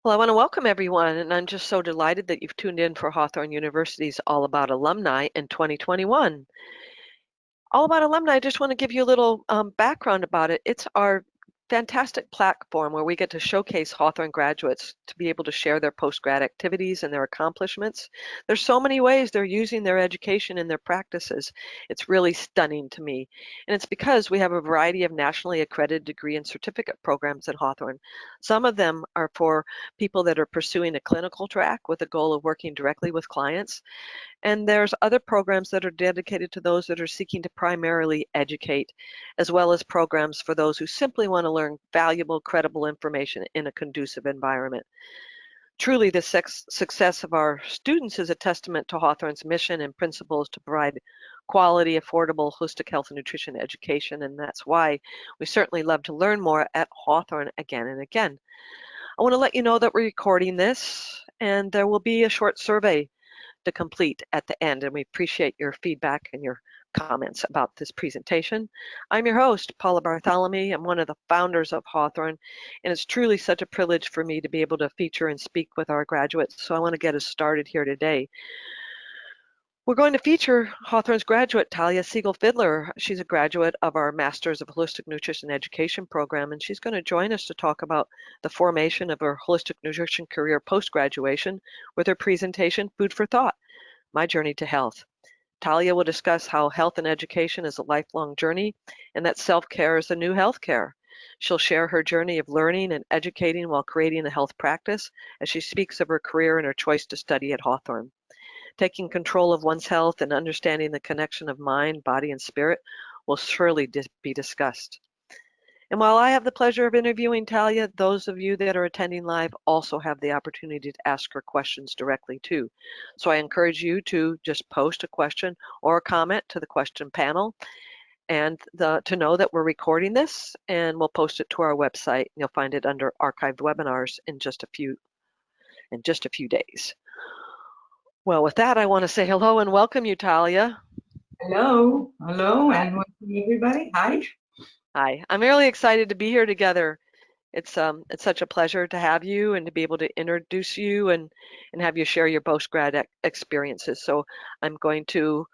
Well, I want to welcome everyone, and I'm just so delighted that you've tuned in for Hawthorn University's All About Alumni in 2021. All About Alumni, I just want to give you a little background about it. It's our fantastic platform where we get to showcase Hawthorn graduates to be able to share their post-grad activities and their accomplishments. There's so many ways they're using their education and their practices. It's really stunning to me. And it's because we have a variety of nationally accredited degree and certificate programs at Hawthorn. Some of them are for people that are pursuing a clinical track with the goal of working directly with clients. And there's other programs that are dedicated to those that are seeking to primarily educate, as well as programs for those who simply want to learn valuable, credible information in a conducive environment. Truly, the success of our students is a testament to Hawthorn's mission and principles to provide quality, affordable, holistic health and nutrition education, and that's why we certainly love to learn more at Hawthorn again and again. I want to let you know that we're recording this, and there will be a short survey to complete at the end, and we appreciate your feedback and your comments about this presentation. I'm your host, Paula Bartholomew. I'm one of the founders of Hawthorn, and it's truly such a privilege for me to be able to feature and speak with our graduates. So I want to get us started here today. We're going to feature Hawthorn's graduate, Talia Segal Fidler. She's a graduate of our Masters of Holistic Nutrition Education program, and she's going to join us to talk about the formation of her holistic nutrition career post-graduation with her presentation, Food for Thought, My Journey to Health. Talia will discuss how health and education is a lifelong journey and that self-care is the new healthcare. She'll share her journey of learning and educating while creating a health practice as she speaks of her career and her choice to study at Hawthorn. Taking control of one's health and understanding the connection of mind, body, and spirit will surely be discussed. And while I have the pleasure of interviewing Talia, those of you that are attending live also have the opportunity to ask her questions directly too. So I encourage you to just post a question or a comment to the question panel and to know that we're recording this, and we'll post it to our website. You'll find it under archived webinars in just a few days. Well, with that, I want to say hello and welcome you, Talia. Hello, and welcome everybody. Hi. Hi, I'm really excited to be here together. It's such a pleasure to have you and to be able to introduce you and have you share your post-grad experiences. So I'm going to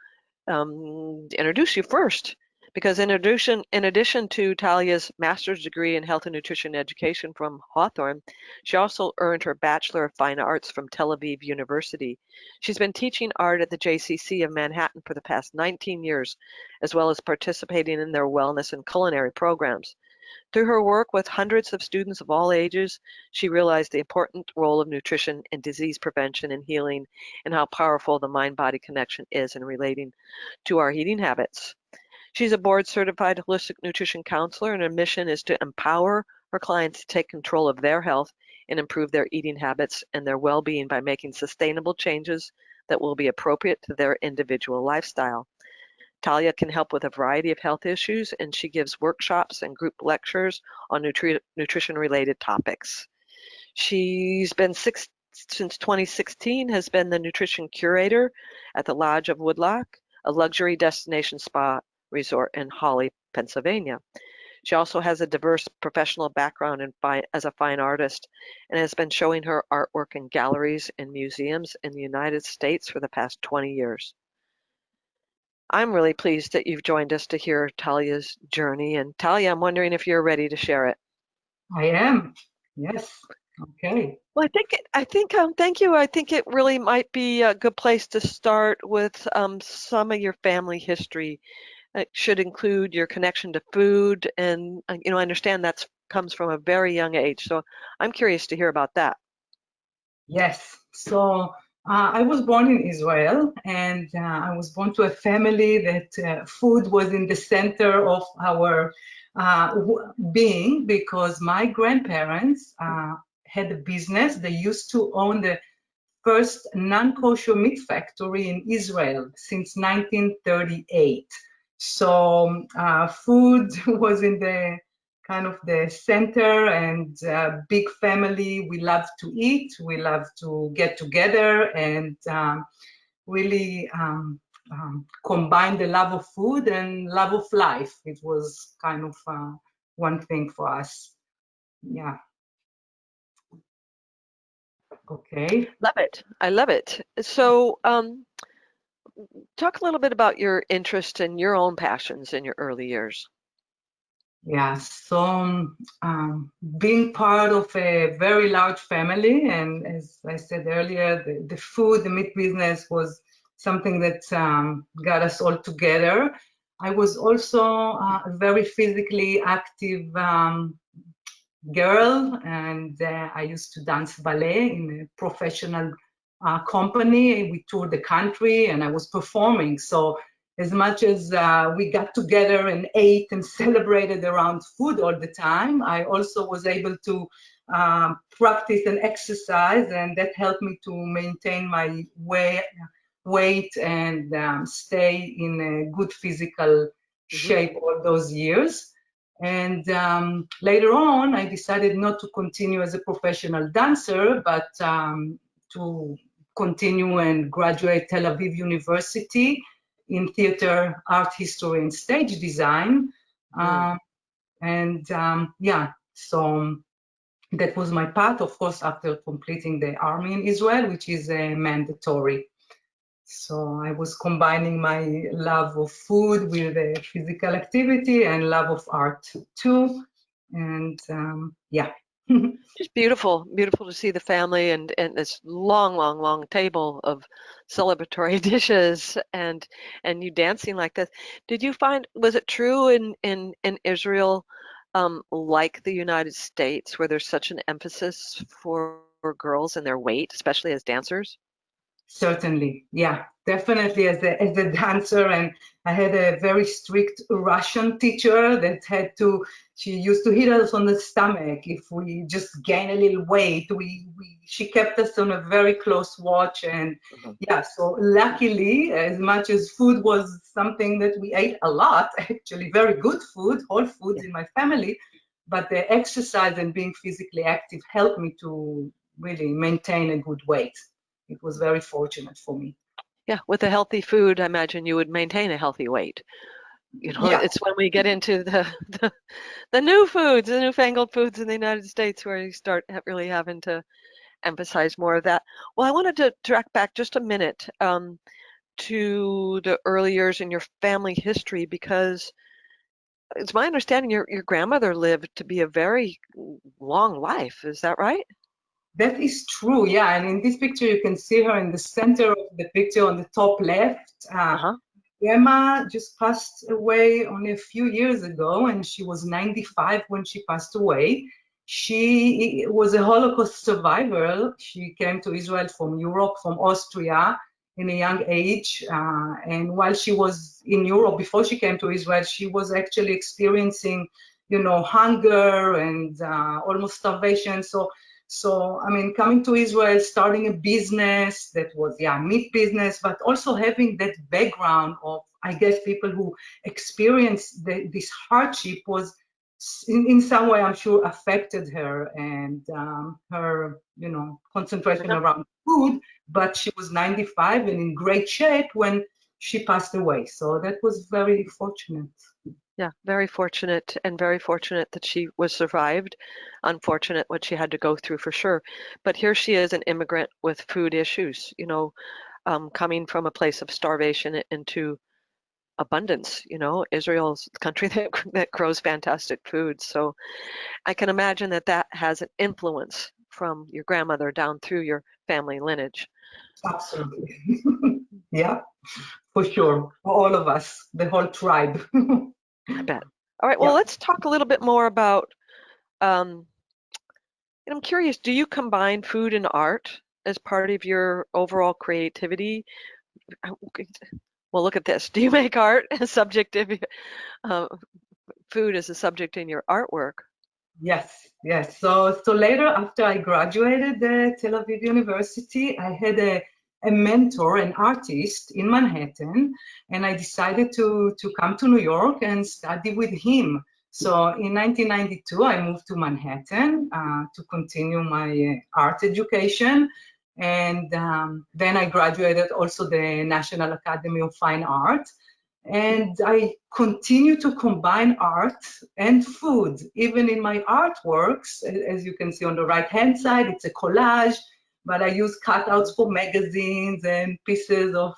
introduce you first, because in addition to Talia's master's degree in health and nutrition education from Hawthorn, she also earned her Bachelor of Fine Arts from Tel Aviv University. She's been teaching art at the JCC of Manhattan for the past 19 years, as well as participating in their wellness and culinary programs. Through her work with hundreds of students of all ages, she realized the important role of nutrition in disease prevention and healing, and how powerful the mind-body connection is in relating to our eating habits. She's a board-certified holistic nutrition counselor, and her mission is to empower her clients to take control of their health and improve their eating habits and their well-being by making sustainable changes that will be appropriate to their individual lifestyle. Talia can help with a variety of health issues, and she gives workshops and group lectures on nutrition-related topics. She's been since 2016, has been the nutrition curator at the Lodge of Woodloch, a luxury destination spa resort in Hawley, Pennsylvania. She also has a diverse professional background as a fine artist and has been showing her artwork in galleries and museums in the United States for the past 20 years. I'm really pleased that you've joined us to hear Talia's journey. And Talia, I'm wondering if you're ready to share it. I am. Yes. Okay. Well, thank you. I think it really might be a good place to start with some of your family history. It should include your connection to food, and I understand that comes from a very young age. So I'm curious to hear about that. Yes. So I was born in Israel, and I was born to a family that food was in the center of our being, because my grandparents had a business. They used to own the first non-kosher meat factory in Israel since 1938. So food was in the kind of the center, and big family. We love to eat, we love to get together, and really combine the love of food and love of life. It was kind of one thing for us. Yeah. Okay. Love it. I love it. So, talk a little bit about your interest and your own passions in your early years. Yeah, so being part of a very large family, and as I said earlier, the food, the meat business was something that got us all together. I was also a very physically active girl, and I used to dance ballet in a professional company. We toured the country, and I was performing. So as much as we got together and ate and celebrated around food all the time, I also was able to practice and exercise, and that helped me to maintain my weight and stay in a good physical Hmm. shape all those years. And later on, I decided not to continue as a professional dancer, but to continue and graduate Tel Aviv University in theater, art history, and stage design. Mm. Yeah, so that was my path, of course, after completing the army in Israel, which is mandatory. So I was combining my love of food with physical activity and love of art too. And yeah. Just beautiful, beautiful to see the family and this long, long, long table of celebratory dishes and you dancing like this. Did you find, was it true in Israel, like the United States, where there's such an emphasis for girls and their weight, especially as dancers? Certainly, yeah, definitely as a dancer, and I had a very strict Russian teacher that she used to hit us on the stomach if we just gain a little weight. She kept us on a very close watch, and Mhm. yeah, so luckily, as much as food was something that we ate a lot, actually very good food, whole foods Yeah, in my family, but the exercise and being physically active helped me to really maintain a good weight. It was very fortunate for me. yeah. With a healthy food, I imagine you would maintain a healthy weight. You know, Yeah, it's when we get into the new foods, the newfangled foods in the United States, where you start really having to emphasize more of that. Well, I wanted to track back just a minute to the early years in your family history because it's my understanding your grandmother lived to be a very long life. Is that right? that is true. Yeah, and in this picture, you can see her in the center of the picture on the top left. Uh-huh. Grandma just passed away only a few years ago, and she was 95 when she passed away. She was a Holocaust survivor. She came to Israel from Europe, from Austria, in a young age. And while she was in Europe, before she came to Israel, she was actually experiencing, hunger and almost starvation. So, I mean, coming to Israel, starting a business that was, yeah, meat business, but also having that background of, I guess, people who experienced this hardship was, in some way, I'm sure, affected her and her, concentration Uh-huh. around food. But she was 95 and in great shape when she passed away. So that was very fortunate. Yeah, very fortunate that she was survived. Unfortunate what she had to go through for sure. But here she is, an immigrant with food issues, coming from a place of starvation into abundance. Israel's a country that grows fantastic food. So I can imagine that has an influence from your grandmother down through your family lineage. Absolutely. Yeah, for sure. For all of us, the whole tribe. I bet. All right, well, Yeah. let's talk a little bit more about, um, and I'm curious, do you combine food and art as part of your overall creativity? Okay. Well, look at this. Do you make art a subject of uh, food as a subject in your artwork? Yes, yes. So later, after I graduated Tel Aviv University, I had a mentor, an artist in Manhattan, and I decided to come to New York and study with him. So in 1992, I moved to Manhattan to continue my art education. And then I graduated also the National Academy of Fine Arts. And I continue to combine art and food, even in my artworks. As you can see on the right-hand side, it's a collage but I use cutouts for magazines and pieces of,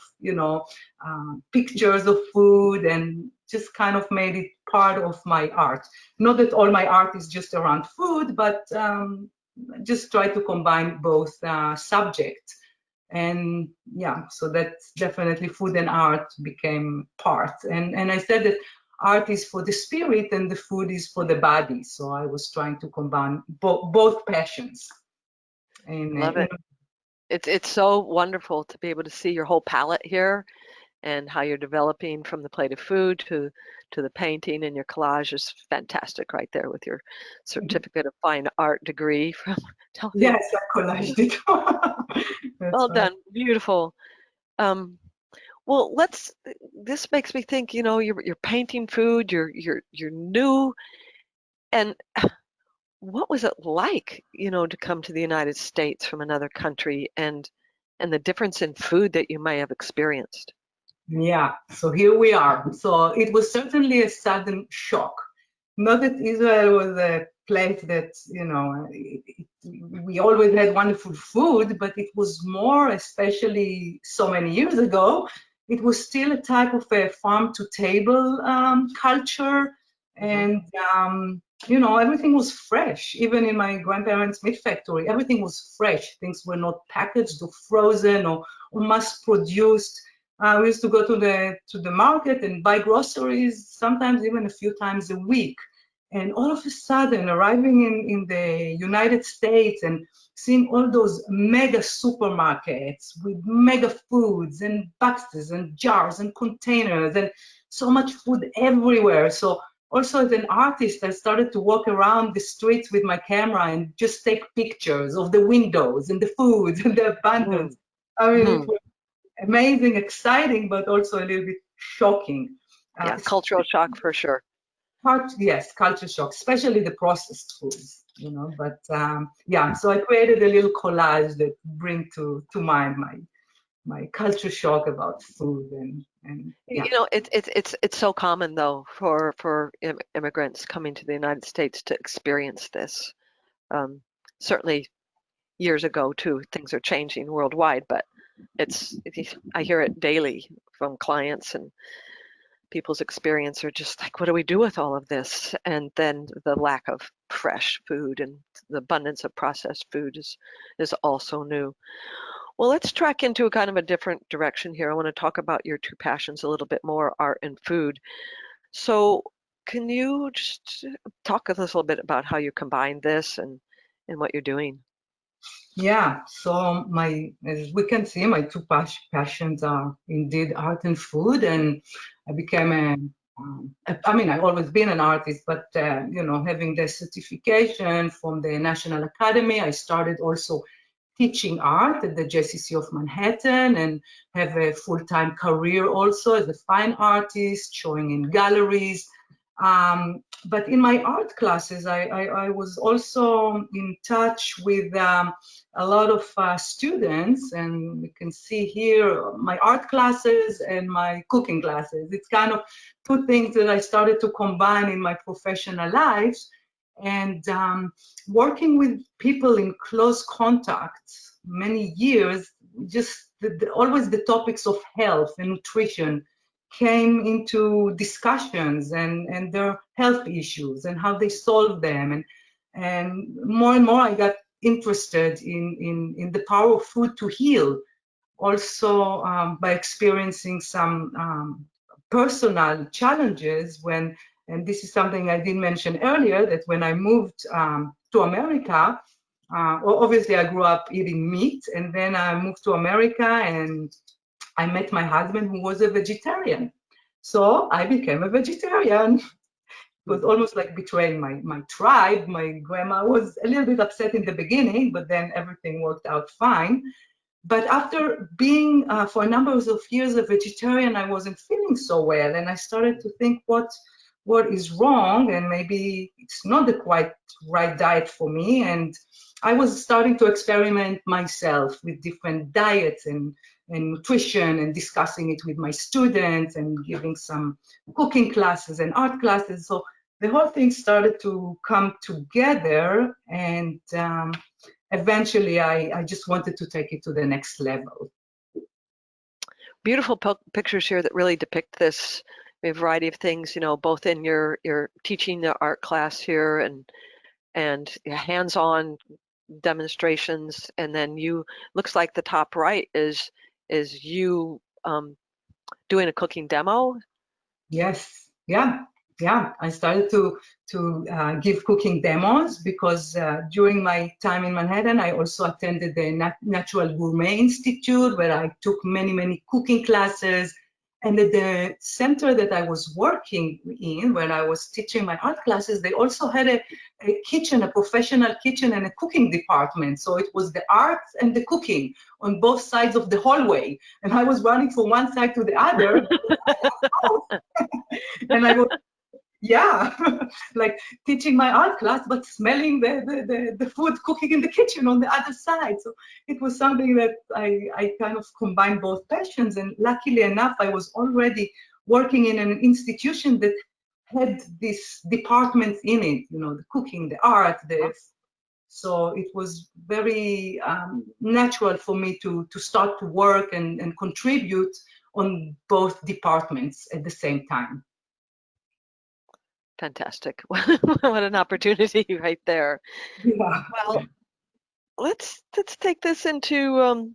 pictures of food, and just kind of made it part of my art. Not that all my art is just around food, but just try to combine both subjects. And yeah, so that's definitely food and art became part. And I said that art is for the spirit and the food is for the body. So I was trying to combine both passions. And Love it. It's so wonderful to be able to see your whole palette here and how you're developing from the plate of food to the painting, and your collage is fantastic right there with your certificate of fine art degree from Tel Aviv. yes, I collaged it. Well right. done, beautiful. Well, this makes me think, you're painting food, you're new, and what was it like, to come to the United States from another country, and the difference in food that you may have experienced? Yeah, so here we are. So it was certainly a sudden shock. Not that Israel was a place that, we always had wonderful food, but it was more, especially so many years ago, it was still a type of a farm to table culture. And, everything was fresh. Even in my grandparents' meat factory, everything was fresh. Things were not packaged or frozen or mass produced. We used to go to the market and buy groceries, sometimes even a few times a week. And all of a sudden, arriving in the United States and seeing all those mega supermarkets with mega foods and boxes and jars and containers and so much food everywhere. So also as an artist, I started to walk around the streets with my camera and just take pictures of the windows and the foods and the abundance. I mean, it Mm-hmm. was amazing, exciting, but also a little bit shocking. Yeah, cultural shock for sure. Yes, culture shock, especially the processed foods, But yeah, so I created a little collage that bring to mind my culture shock about food and yeah. It's so common though for immigrants coming to the United States to experience this. Um, Certainly years ago too, things are changing worldwide, but I hear it daily from clients, and people's experience are just like, what do we do with all of this? And then the lack of fresh food and the abundance of processed food is also new. Well, let's track into a kind of a different direction here. I want to talk about your two passions a little bit more, art and food. So can you just talk with us a little bit about how you combine this and what you're doing? Yeah, so as we can see, my two passions are indeed art and food, and I became I mean, I've always been an artist, but having the certification from the National Academy, I started also teaching art at the JCC of Manhattan, and have a full-time career also as a fine artist, showing in galleries. But in my art classes, I was also in touch with a lot of students, and you can see here my art classes and my cooking classes. It's kind of two things that I started to combine in my professional life. And working with people in close contact many years, just always the topics of health and nutrition came into discussions, and their health issues and how they solve them. And more I got interested in the power of food to heal, also by experiencing some personal challenges and this is something I did mention earlier, that when I moved to America, well, obviously I grew up eating meat, and then I moved to America and I met my husband who was a vegetarian. So I became a vegetarian. It was almost like betraying my tribe. My grandma was a little bit upset in the beginning, but then everything worked out fine. But after being for a number of years a vegetarian, I wasn't feeling so well, and I started to think what is wrong, and maybe it's not the quite right diet for me. And I was starting to experiment myself with different diets and nutrition, and discussing it with my students and giving some cooking classes and art classes. So the whole thing started to come together, eventually I just wanted to take it to the next level. Beautiful pictures here that really depict this, a variety of things, both in your teaching the art class here and hands-on demonstrations, and then looks like the top right is you doing a cooking demo. Yes, yeah. I started to give cooking demos because during my time in Manhattan, I also attended the Natural Gourmet Institute, where I took many cooking classes. And at the center that I was working in, when I was teaching my art classes, they also had a kitchen, a professional kitchen and a cooking department. So it was the art and the cooking on both sides of the hallway. And I was running from one side to the other. And I was, yeah, like teaching my art class, but smelling the food cooking in the kitchen on the other side. So it was something that I kind of combined both passions. And luckily enough, I was already working in an institution that had these departments in it, the cooking, the art, so it was very natural for me to start to work and contribute on both departments at the same time. Fantastic. What an opportunity right there. Yeah. Well, let's take this into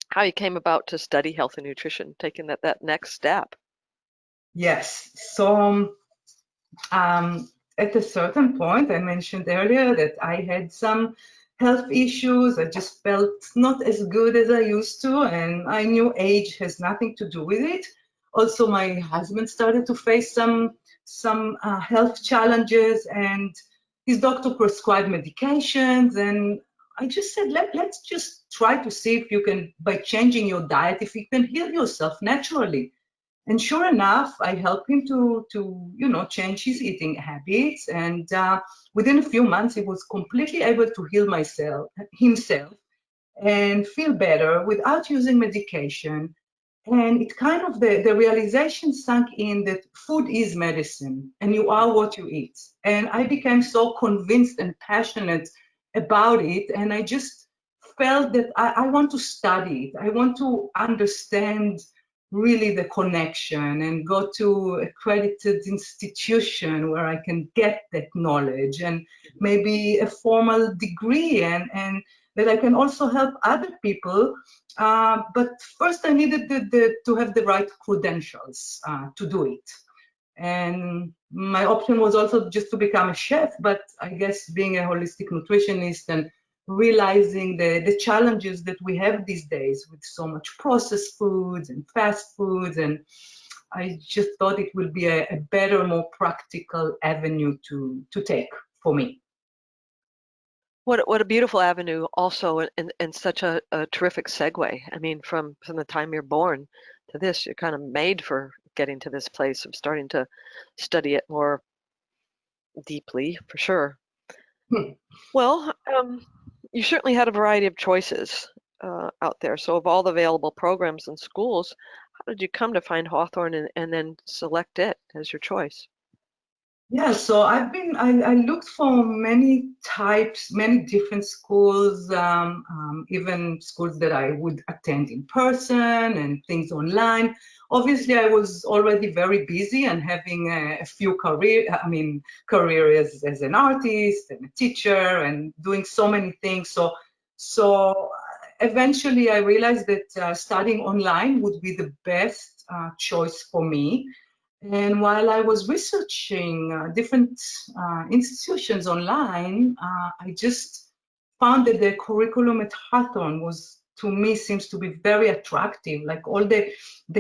how you came about to study health and nutrition, taking that next step. Yes. So at a certain point, I mentioned earlier that I had some health issues. I just felt not as good as I used to, and I knew age has nothing to do with it. Also, my husband started to face some health challenges, and his doctor prescribed medications, and I just said, let's just try to see if you can, by changing your diet, if you can heal yourself naturally. And sure enough, I helped him to change his eating habits. And within a few months, he was completely able to heal himself and feel better without using medication. And it kind of, the realization sunk in that food is medicine and you are what you eat. And I became so convinced and passionate about it. And I just felt that I want to study it. I want to understand really the connection and go to accredited institution where I can get that knowledge and maybe a formal degree and that I can also help other people. But first I needed to have the right credentials to do it. And my option was also just to become a chef, but I guess being a holistic nutritionist and realizing the challenges that we have these days with so much processed foods and fast foods, and I just thought it would be a better, more practical avenue to take for me. What a beautiful avenue also, and such a terrific segue. I mean, from the time you're born to this, you're kind of made for getting to this place of starting to study it more deeply, for sure. Well, you certainly had a variety of choices out there. So of all the available programs and schools, how did you come to find Hawthorn and then select it as your choice? Yeah, so I looked for many types, many different schools, even schools that I would attend in person and things online. Obviously, I was already very busy and having a few careers as an artist and a teacher and doing so many things. So eventually I realized that studying online would be the best choice for me. And while I was researching different institutions online, I just found that the curriculum at Hawthorn was, to me, seems to be very attractive. Like all the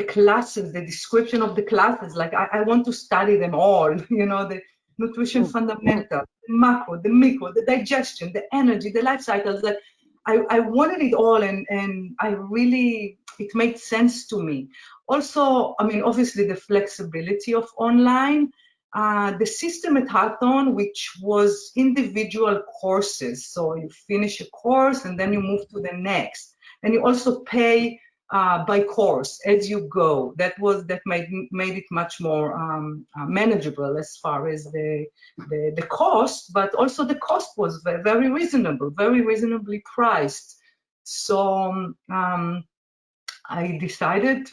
classes, the description of the classes, like I want to study them all, the nutrition fundamentals, the macro, the micro, the digestion, the energy, the life cycles. Like I wanted it all, and it made sense to me. Also, I mean, obviously the flexibility of online, the system at Hawthorn, which was individual courses. So you finish a course and then you move to the next. And you also pay by course as you go. That made it much more manageable as far as the cost, but also the cost was very reasonable, very reasonably priced. So I decided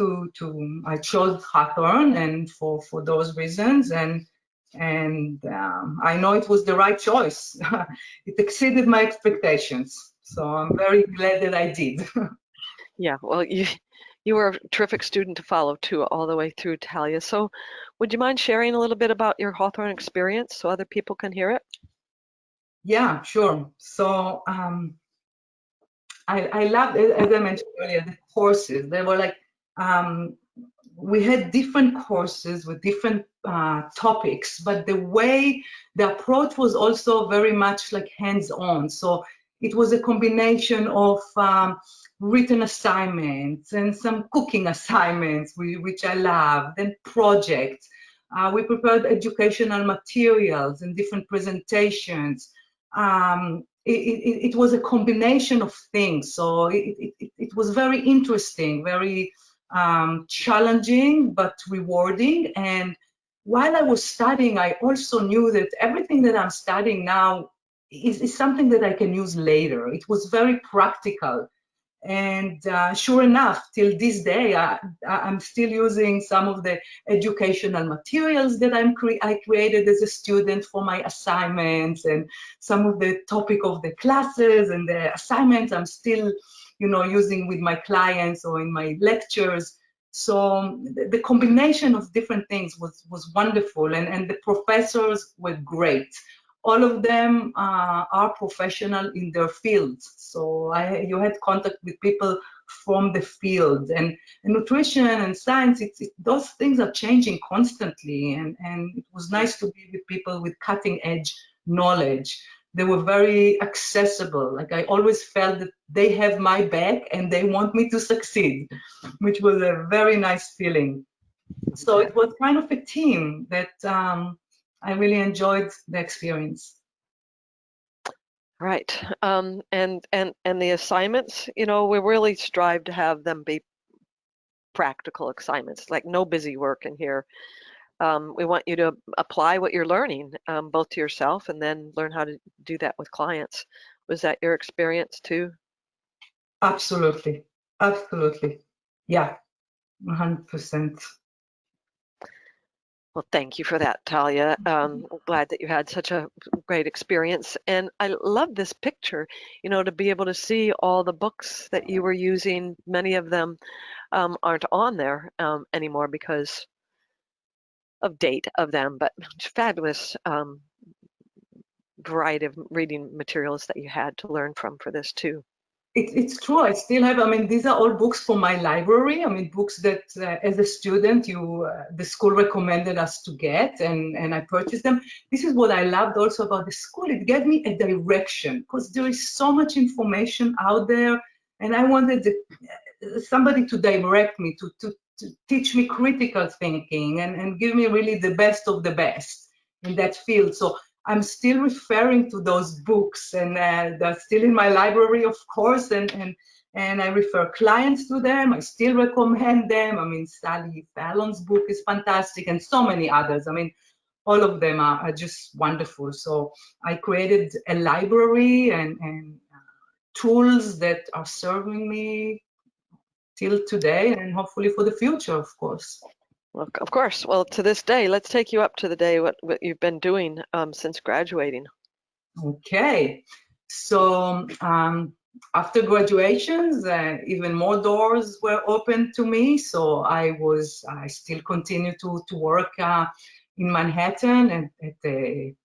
I chose Hawthorn, and for those reasons, and I know it was the right choice. It exceeded my expectations, so I'm very glad that I did. Yeah, well, you were a terrific student to follow too, all the way through, Talia. So would you mind sharing a little bit about your Hawthorn experience so other people can hear it? Yeah, sure. So I loved, as I mentioned earlier, the courses. They were like, we had different courses with different topics, but the approach was also very much like hands-on. So it was a combination of written assignments and some cooking assignments, which I loved, and projects. We prepared educational materials and different presentations. It was a combination of things. So it was very interesting, very challenging, but rewarding. And while I was studying, I also knew that everything that I'm studying now is something that I can use later. It was very practical. And sure enough, till this day, I'm still using some of the educational materials that I created as a student for my assignments, and some of the topic of the classes and the assignments I'm still, using with my clients or in my lectures. So the combination of different things was wonderful, and the professors were great. All of them are professional in their fields. So you had contact with people from the field, and nutrition and science, those things are changing constantly. And it was nice to be with people with cutting edge knowledge. They were very accessible. Like, I always felt that they have my back and they want me to succeed, which was a very nice feeling. So it was kind of a team that I really enjoyed the experience. Right. And the assignments, we really strive to have them be practical assignments, like no busy work in here. We want you to apply what you're learning, both to yourself and then learn how to do that with clients. Was that your experience too? Absolutely. Absolutely. Yeah, 100%. Well, thank you for that, Talia. I'm glad that you had such a great experience. And I love this picture, to be able to see all the books that you were using. Many of them aren't on there anymore because of date of them, but fabulous variety of reading materials that you had to learn from for this too. It's true. I still have, these are all books from my library. Books that as a student, the school recommended us to get, and I purchased them. This is what I loved also about the school. It gave me a direction, because there is so much information out there, and I wanted somebody to direct me, to teach me critical thinking, and give me really the best of the best in that field. So I'm still referring to those books, and they're still in my library, of course, and I refer clients to them. I still recommend them. Sally Fallon's book is fantastic, and so many others. All of them are just wonderful. So I created a library and tools that are serving me till today, and hopefully for the future, of course. Well, of course. Well, to this day, let's take you up to the day what you've been doing since graduating. Okay, so after graduations, even more doors were open to me. So I still continue to work in Manhattan at a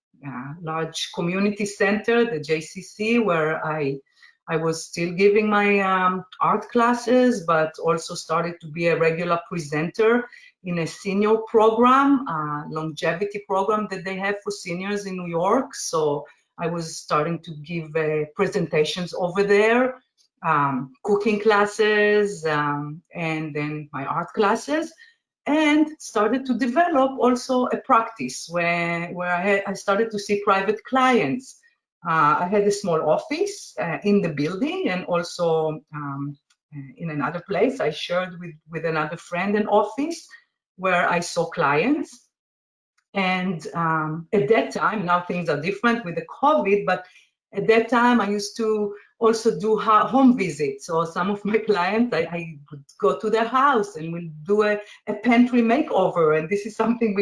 large community center, the JCC, where I was still giving my art classes, but also started to be a regular presenter in a senior program, longevity program that they have for seniors in New York. So I was starting to give presentations over there, cooking classes, and then my art classes, and started to develop also a practice where I started to see private clients. I had a small office in the building, and also in another place. I shared with another friend an office where I saw clients. And at that time, now things are different with the COVID, but at that time I used to also do home visits. So some of my clients, I would go to their house and we'll do a pantry makeover. And this is something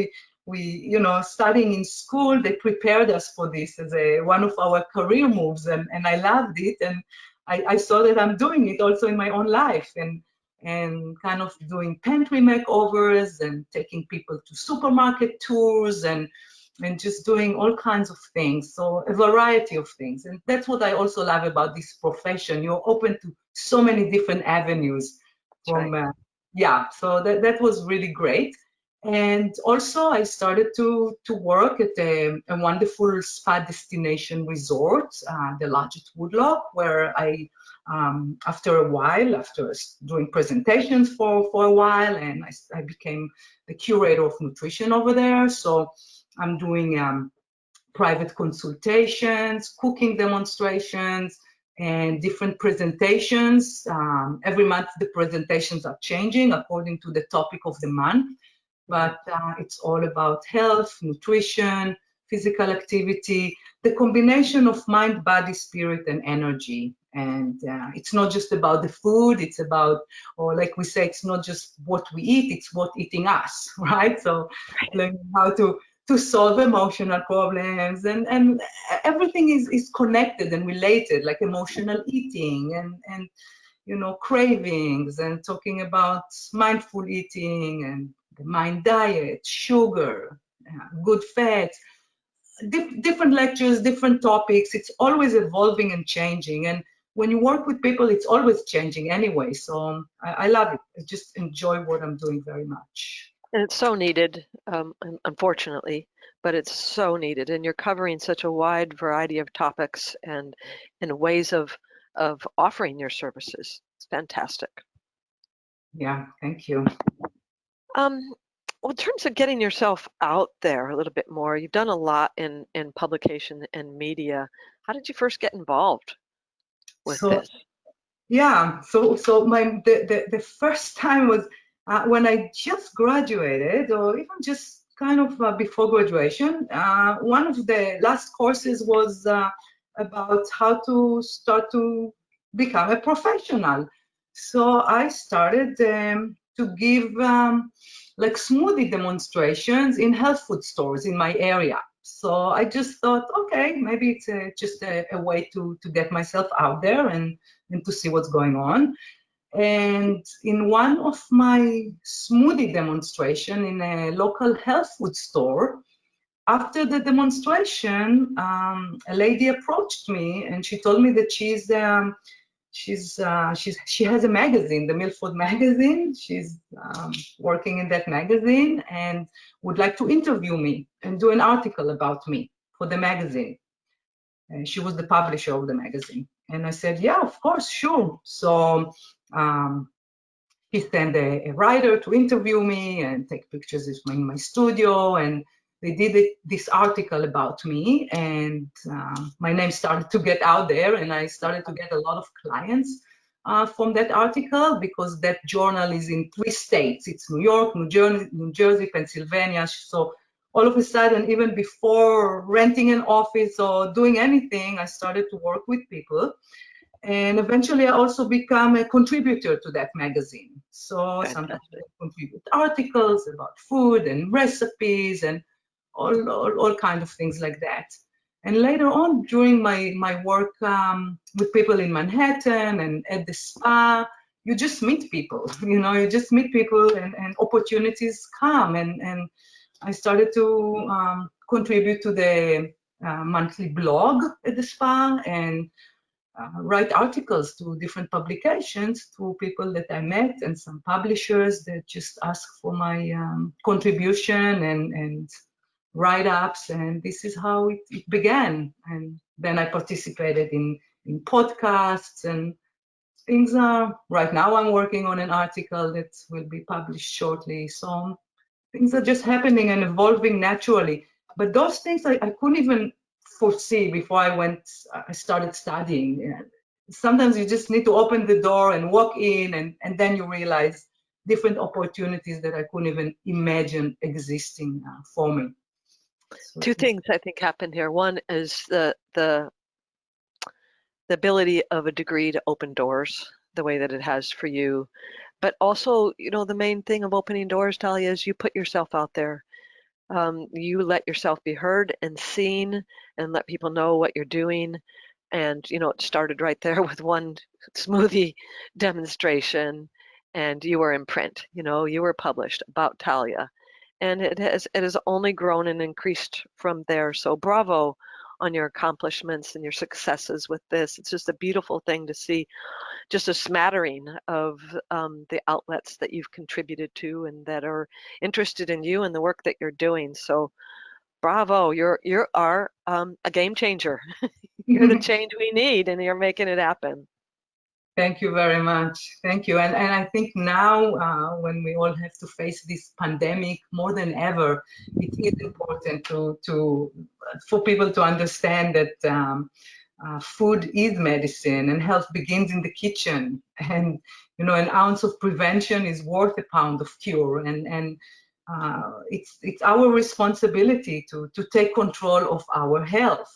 studying in school, they prepared us for this as one of our career moves. And I loved it. And I saw that I'm doing it also in my own life. And kind of doing pantry makeovers and taking people to supermarket tours and just doing all kinds of things. So a variety of things. And that's what I also love about this profession. You're open to so many different avenues from, right. so that was really great. And also I started to work at a wonderful spa destination resort, the Lodge at Woodloch, where after a while, after doing presentations for a while, and I became the curator of nutrition over there. So I'm doing private consultations, cooking demonstrations, and different presentations. Every month the presentations are changing according to the topic of the month, but it's all about health, nutrition, physical activity, the combination of mind, body, spirit, and energy. And it's not just about the food, it's about, or like we say, it's not just what we eat, it's what eating us, right? So learning how to solve emotional problems, and everything is connected and related, like emotional eating and cravings, and talking about mindful eating and the mind diet, sugar, good fats, different lectures, different topics. It's always evolving and changing. And when you work with people, it's always changing anyway. So I love it. I just enjoy what I'm doing very much. And it's so needed, unfortunately, but it's so needed. And you're covering such a wide variety of topics and ways of offering your services. It's fantastic. Yeah, thank you. Well, in terms of getting yourself out there a little bit more, you've done a lot in publication and media. How did you first get involved with So this? yeah, so the first time was when I just graduated, or even just kind of before graduation. One of the last courses was about how to start to become a professional. So I started to give like smoothie demonstrations in health food stores in my area. So I just thought, okay, maybe it's just a way to get myself out there and to see what's going on. And in one of my smoothie demonstration in a local health food store, after the demonstration, a lady approached me and she told me that she has a magazine, the Milford magazine. She's working in that magazine and would like to interview me and do an article about me for the magazine. And she was the publisher of the magazine. And I said, yeah, of course, sure. So he sent a writer to interview me and take pictures in my studio. And they did this article about me. And my name started to get out there. And I started to get a lot of clients from that article, because that journal is in 3 states. It's New York, New Jersey, Pennsylvania. So all of a sudden, even before renting an office or doing anything, I started to work with people. And eventually I also become a contributor to that magazine. So sometimes I Fantastic. contribute articles about food and recipes and all kinds of things like that. And later on, during my work with people in Manhattan and at the spa, you just meet people, you just meet people, and opportunities come. And I started to contribute to the monthly blog at the spa, and write articles to different publications, to people that I met, and some publishers that just ask for my contribution and write-ups. And this is how it began. And then I participated in podcasts and things. Right now I'm working on an article that will be published shortly. So things are just happening and evolving naturally. But those things I couldn't even foresee before I started studying. sometimes you just need to open the door and walk in, and then you realize different opportunities that I couldn't even imagine existing for me. So Two things I think happen here. One is the ability of a degree to open doors the way that it has for you. But also, the main thing of opening doors, Talia, is you put yourself out there. You let yourself be heard and seen and let people know what you're doing. And, it started right there with one smoothie demonstration, and you were in print, you were published about Talia. And it has only grown and increased from there. So bravo on your accomplishments and your successes with this. It's just a beautiful thing to see, just a smattering of the outlets that you've contributed to and that are interested in you and the work that you're doing. So bravo, you are a game changer. You're the change we need, and you're making it happen. Thank you very much. Thank you. And I think now, when we all have to face this pandemic more than ever, it is important for people to understand that food is medicine, and health begins in the kitchen. And an ounce of prevention is worth a pound of cure. And it's our responsibility to take control of our health.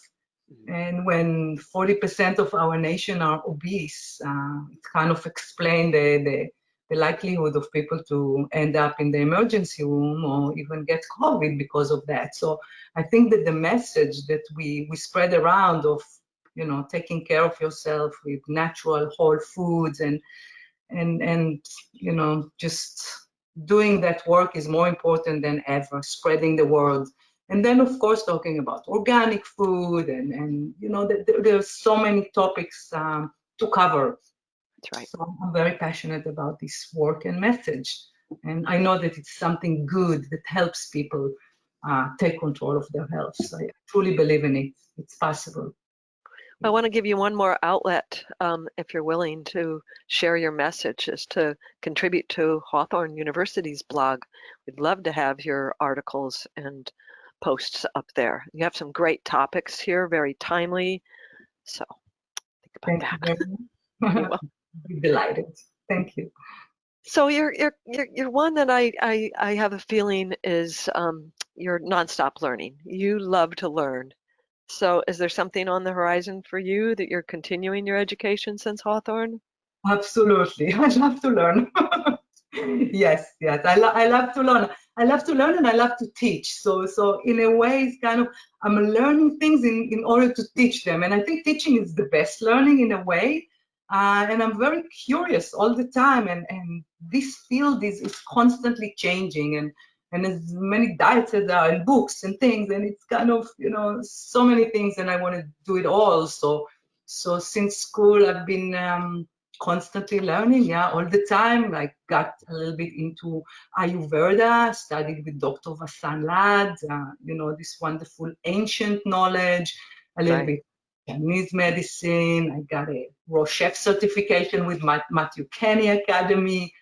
And when 40% of our nation are obese, it kind of explains the likelihood of people to end up in the emergency room or even get COVID because of that. So I think that the message that we spread around of, taking care of yourself with natural whole foods and just doing that work is more important than ever, spreading the word. And then, of course, talking about organic food and there's so many topics to cover. That's right. So I'm very passionate about this work and message. And I know that it's something good that helps people take control of their health. So I truly believe in it. It's possible. I want to give you one more outlet, if you're willing to share your message, is to contribute to Hawthorn University's blog. We'd love to have your articles and posts up there. You have some great topics here, very timely. So think about Thank that. you very much. I'm delighted. Thank you. So you're one that I have a feeling is you're nonstop learning. You love to learn. So is there something on the horizon for you that you're continuing your education since Hawthorn? Absolutely. I love to learn. Yes. I love to learn. I love to learn and I love to teach. So in a way, it's kind of, I'm learning things in order to teach them. And I think teaching is the best learning in a way. And I'm very curious all the time. And this field is constantly changing. And there's many diets that are in books and things. And it's kind of, so many things, and I want to do it all. So since school, I've been constantly learning, all the time. I got a little bit into Ayurveda, studied with Dr. Vassan Lad, this wonderful ancient knowledge, a little bit Chinese medicine. I got a raw chef certification with Matthew Kenny Academy,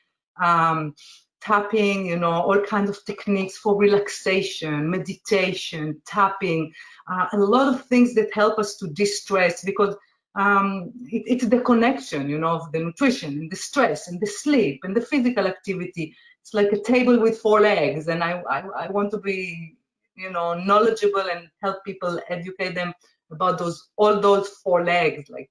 tapping, all kinds of techniques for relaxation, meditation, tapping, a lot of things that help us to de-stress, because it's the connection, of the nutrition and the stress and the sleep and the physical activity. It's like a table with four legs, and I want to be, knowledgeable and help people, educate them about all those four legs, like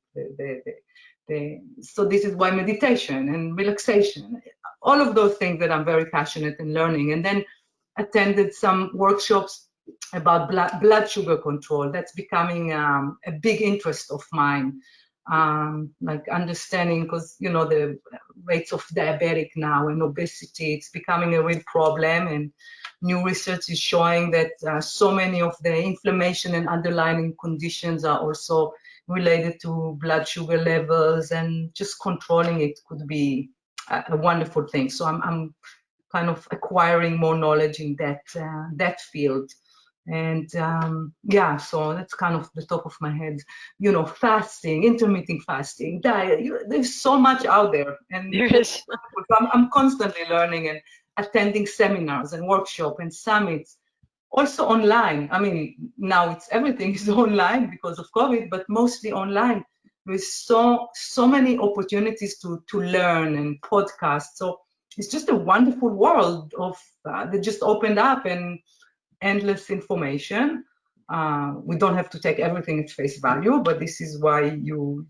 so this is why meditation and relaxation, all of those things that I'm very passionate in learning. And then attended some workshops about blood sugar control. That's becoming a big interest of mine, like understanding, because the rates of diabetic now and obesity, it's becoming a real problem, and new research is showing that so many of the inflammation and underlying conditions are also related to blood sugar levels, and just controlling it could be a wonderful thing. So I'm kind of acquiring more knowledge in that field. And so that's kind of the top of my head. Fasting, intermittent fasting, diet. There's so much out there, and There is. I'm constantly learning and attending seminars and workshops and summits. Also online. I mean, now everything is online because of COVID, but mostly online. There is so many opportunities to learn and podcasts. So it's just a wonderful world of that just opened up and endless information. We don't have to take everything at face value, but this is why you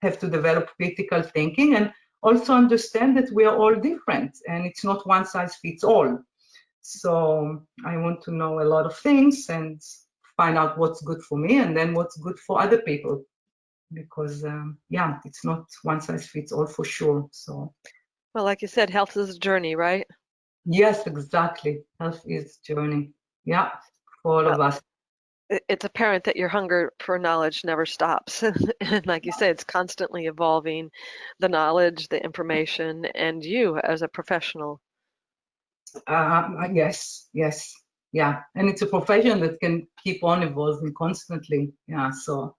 have to develop critical thinking and also understand that we are all different and it's not one size fits all. So I want to know a lot of things and find out what's good for me and then what's good for other people, because yeah, it's not one size fits all for sure. So Well, like you said, health is a journey, right? yes, exactly. Health is journey. Yeah, for all Well, of us. it's apparent that your hunger for knowledge never stops. And like you say, it's constantly evolving, the knowledge, the information, and you as a professional. Yes, yeah. And it's a profession that can keep on evolving constantly. Yeah, so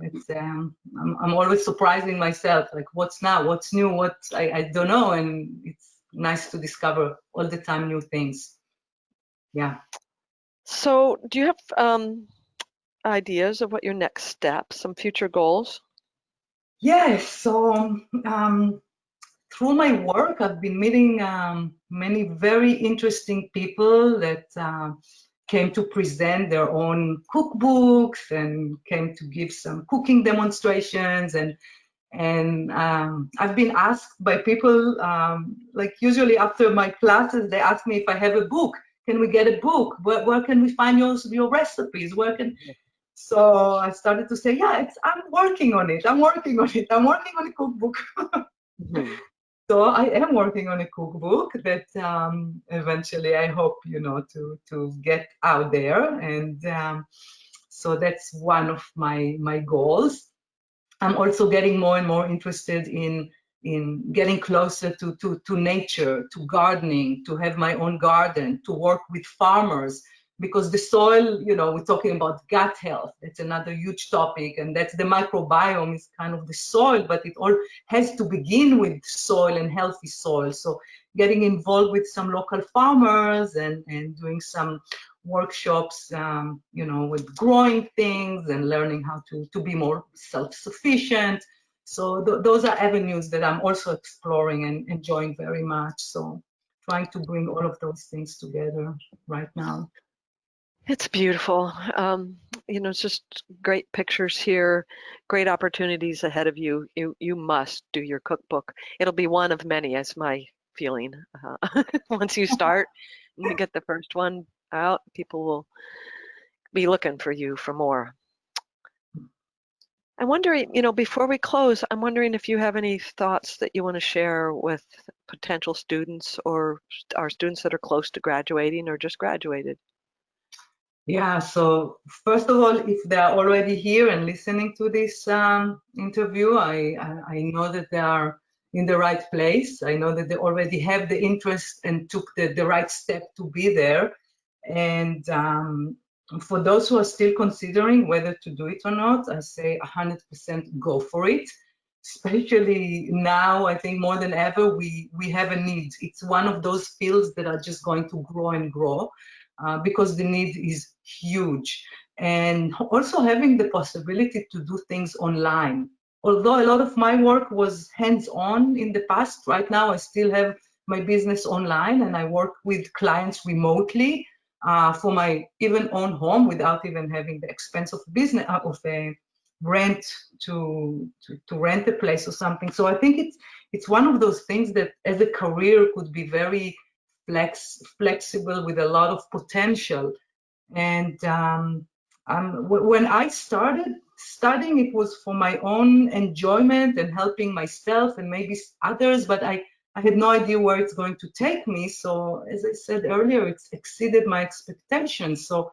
it's I'm always surprising myself, like what's now, what's new, what I don't know, and it's nice to discover all the time new things. Yeah. So, do you have ideas of what your next steps, some future goals? Yes. So through my work, I've been meeting many very interesting people that came to present their own cookbooks and came to give some cooking demonstrations. And I've been asked by people, like usually after my classes, they ask me if I have a book. Can we get a book? Where can we find your recipes? Where can So I started to say, yeah, I'm working on it. I'm working on it. I'm working on a cookbook. Mhm. So I am working on a cookbook that eventually I hope, to get out there. And so that's one of my goals. I'm also getting more and more interested in getting closer to nature, to gardening, to have my own garden, to work with farmers, because the soil, we're talking about gut health. That's another huge topic, and that's the microbiome is kind of the soil, but it all has to begin with soil and healthy soil. So getting involved with some local farmers and doing some workshops, with growing things and learning how to be more self-sufficient. So those are avenues that I'm also exploring and enjoying very much. So trying to bring all of those things together right now. It's beautiful. It's just great pictures here, great opportunities ahead of you. You must do your cookbook. It'll be one of many, is my feeling. Once you start, and you get the first one out, people will be looking for you for more. I'm wondering, before we close, I'm wondering if you have any thoughts that you want to share with potential students or our students that are close to graduating or just graduated. Yeah, so first of all, if they are already here and listening to this interview, I know that they are in the right place. I know that they already have the interest and took the right step to be there. And for those who are still considering whether to do it or not, I say 100% go for it. Especially now, I think more than ever, we have a need. It's one of those fields that are just going to grow and grow. Because the need is huge. And also having the possibility to do things online. Although a lot of my work was hands-on in the past, right now I still have my business online and I work with clients remotely for my even own home without even having the expense of business of a rent to rent a place or something. So I think it's one of those things that as a career could be very flexible with a lot of potential. And when I started studying, it was for my own enjoyment and helping myself and maybe others, but I had no idea where it's going to take me. So as I said earlier, it's exceeded my expectations. So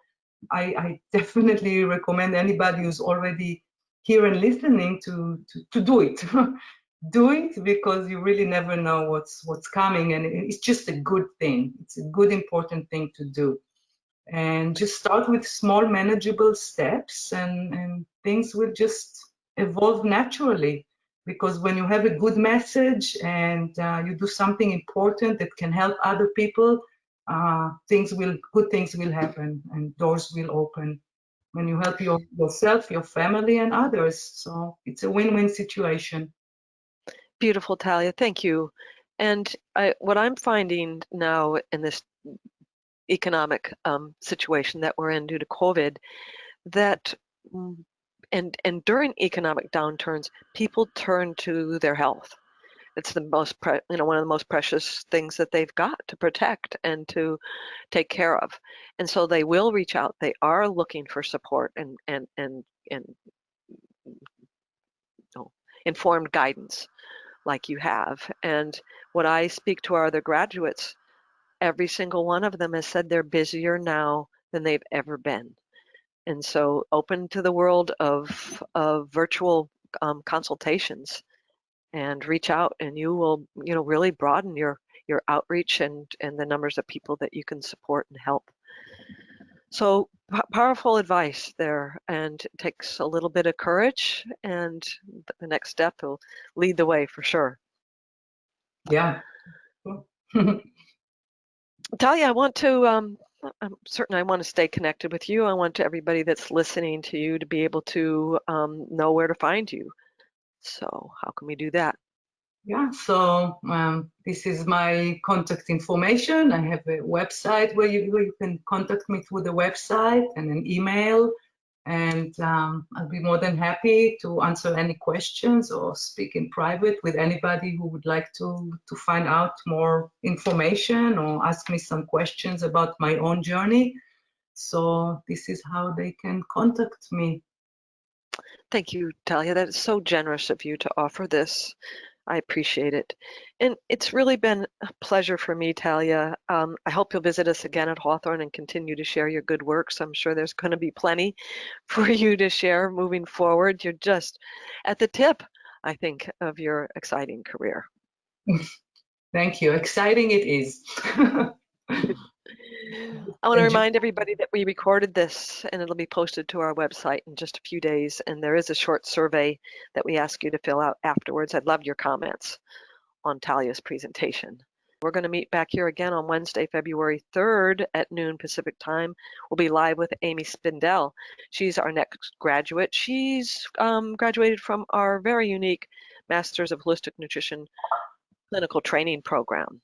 I definitely recommend anybody who's already here and listening to do it. Do it, because you really never know what's coming, and it's just a good thing. It's a good important thing to do, and just start with small manageable steps, and things will just evolve naturally, because when you have a good message and you do something important that can help other people, good things will happen and doors will open. when you help yourself, your family, and others. So it's a win-win situation. Beautiful, Talia. Thank you. And what I'm finding now in this economic situation that we're in due to COVID, that and during economic downturns, people turn to their health. It's the most, one of the most precious things that they've got to protect and to take care of. And so they will reach out. They are looking for support and informed guidance like you have. And what I speak to our other graduates, every single one of them has said they're busier now than they've ever been. And so open to the world of virtual consultations and reach out, and you will, really broaden your outreach and the numbers of people that you can support and help. So powerful advice there, and it takes a little bit of courage, and the next step will lead the way for sure. Yeah. Talia, I want to, I'm certain I want to stay connected with you. I want everybody that's listening to you to be able to know where to find you. So how can we do that? Yeah, so this is my contact information. I have a website where you can contact me through the website, and an email, and I'll be more than happy to answer any questions or speak in private with anybody who would like to find out more information or ask me some questions about my own journey. So this is how they can contact me. Thank you, Talia. That is so generous of you to offer this. I appreciate it. And it's really been a pleasure for me, Talia. I hope you'll visit us again at Hawthorn and continue to share your good works. I'm sure there's going to be plenty for you to share moving forward. You're just at the tip, I think, of your exciting career. Thank you. Exciting it is. I want to remind everybody that we recorded this and it'll be posted to our website in just a few days. And there is a short survey that we ask you to fill out afterwards. I'd love your comments on Talia's presentation. We're going to meet back here again on Wednesday, February 3rd at noon Pacific time. We'll be live with Amy Spindell. She's our next graduate. She's graduated from our very unique Masters of Holistic Nutrition clinical training program.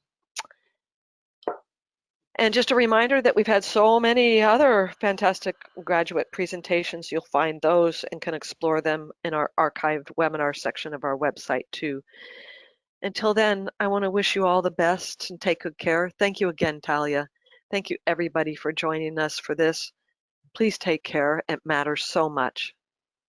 And just a reminder that we've had so many other fantastic graduate presentations. You'll find those and can explore them in our archived webinar section of our website too. Until then, I want to wish you all the best and take good care. Thank you again, Talia. Thank you everybody for joining us for this. Please take care. It matters so much.